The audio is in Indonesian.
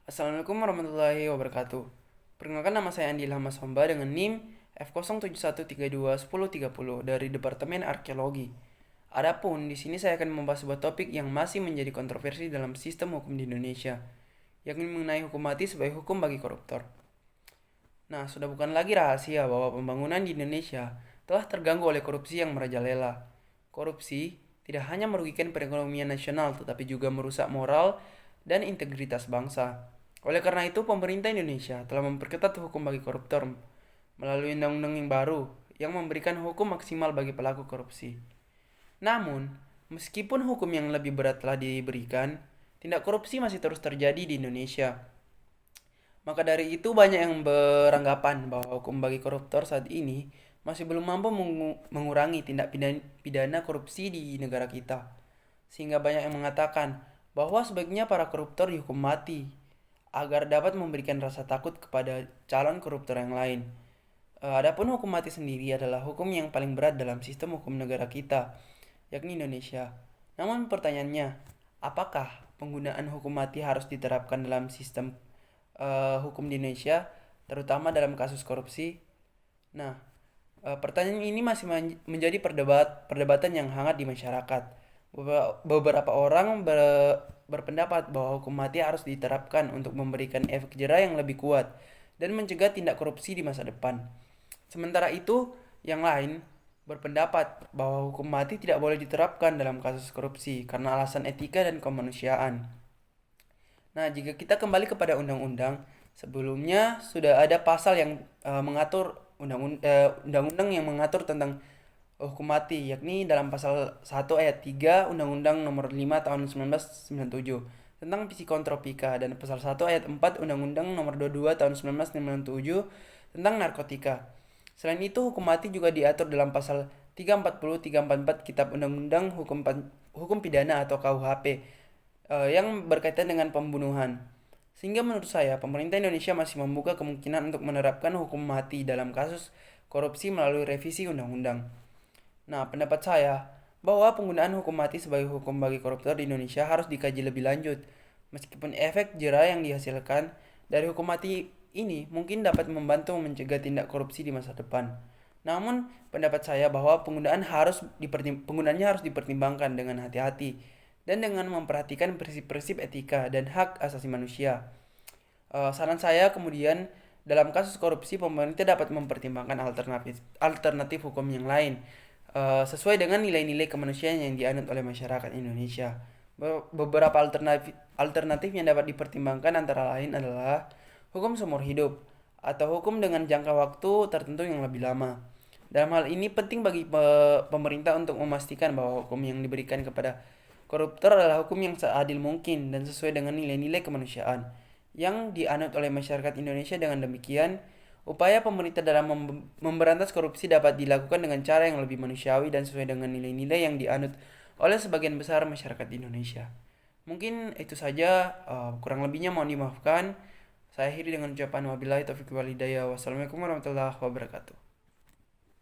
Assalamualaikum warahmatullahi wabarakatuh. Perkenalkan, nama saya Andi Lahmas Homba dengan NIM F0713210130 dari Departemen Arkeologi. Adapun di sini saya akan membahas sebuah topik yang masih menjadi kontroversi dalam sistem hukum di Indonesia, yakni mengenai hukum mati sebagai hukum bagi koruptor. Nah, sudah bukan lagi rahasia bahwa pembangunan di Indonesia telah terganggu oleh korupsi yang merajalela. Korupsi tidak hanya merugikan perekonomian nasional, tetapi juga merusak moral dan integritas bangsa. Oleh karena itu, pemerintah Indonesia telah memperketat hukum bagi koruptor melalui undang-undang yang baru yang memberikan hukum maksimal bagi pelaku korupsi. Namun, meskipun hukum yang lebih berat telah diberikan, tindak korupsi masih terus terjadi di Indonesia. Maka dari itu banyak yang beranggapan bahwa hukum bagi koruptor saat ini masih belum mampu mengurangi tindak pidana korupsi di negara kita. Sehingga banyak yang mengatakan bahwa sebaiknya para koruptor dihukum mati agar dapat memberikan rasa takut kepada calon koruptor yang lain. Adapun hukum mati sendiri adalah hukum yang paling berat dalam sistem hukum negara kita, yakni Indonesia. Namun pertanyaannya, apakah penggunaan hukum mati harus diterapkan dalam sistem hukum di Indonesia, terutama dalam kasus korupsi? Nah, pertanyaan ini masih menjadi perdebatan yang hangat di masyarakat. Beberapa orang berpendapat bahwa hukum mati harus diterapkan untuk memberikan efek jera yang lebih kuat dan mencegah tindak korupsi di masa depan. Sementara itu, yang lain berpendapat bahwa hukum mati tidak boleh diterapkan dalam kasus korupsi karena alasan etika dan kemanusiaan. Nah, jika kita kembali kepada undang-undang, sebelumnya sudah ada pasal yang mengatur undang-undang yang mengatur tentang hukum mati, yakni dalam pasal 1 ayat 3 Undang-Undang Nomor 5 Tahun 1997 tentang psikotropika dan pasal 1 ayat 4 Undang-Undang Nomor 22 Tahun 1997 tentang narkotika. Selain itu, hukum mati juga diatur dalam pasal 340 344 Kitab Undang-Undang Hukum Pidana atau KUHP yang berkaitan dengan pembunuhan. Sehingga menurut saya, pemerintah Indonesia masih membuka kemungkinan untuk menerapkan hukum mati dalam kasus korupsi melalui revisi undang-undang. Nah, pendapat saya bahwa penggunaan hukum mati sebagai hukum bagi koruptor di Indonesia harus dikaji lebih lanjut. Meskipun efek jera yang dihasilkan dari hukum mati ini mungkin dapat membantu mencegah tindak korupsi di masa depan. Namun, pendapat saya bahwa penggunaannya harus dipertimbangkan dengan hati-hati dan dengan memperhatikan prinsip-prinsip etika dan hak asasi manusia. Saran saya kemudian, dalam kasus korupsi pemerintah dapat mempertimbangkan alternatif hukum yang lain sesuai dengan nilai-nilai kemanusiaan yang dianut oleh masyarakat Indonesia. Beberapa alternatif yang dapat dipertimbangkan antara lain adalah hukum seumur hidup atau hukum dengan jangka waktu tertentu yang lebih lama. Dalam hal ini penting bagi pemerintah untuk memastikan bahwa hukum yang diberikan kepada koruptor adalah hukum yang seadil mungkin dan sesuai dengan nilai-nilai kemanusiaan yang dianut oleh masyarakat Indonesia. Dengan demikian, upaya pemerintah dalam memberantas korupsi dapat dilakukan dengan cara yang lebih manusiawi dan sesuai dengan nilai-nilai yang dianut oleh sebagian besar masyarakat Indonesia. Mungkin itu saja, kurang lebihnya mohon dimaafkan. Saya akhiri dengan ucapan wabillahi taufiq wal hidayah. Wassalamualaikum warahmatullahi wabarakatuh.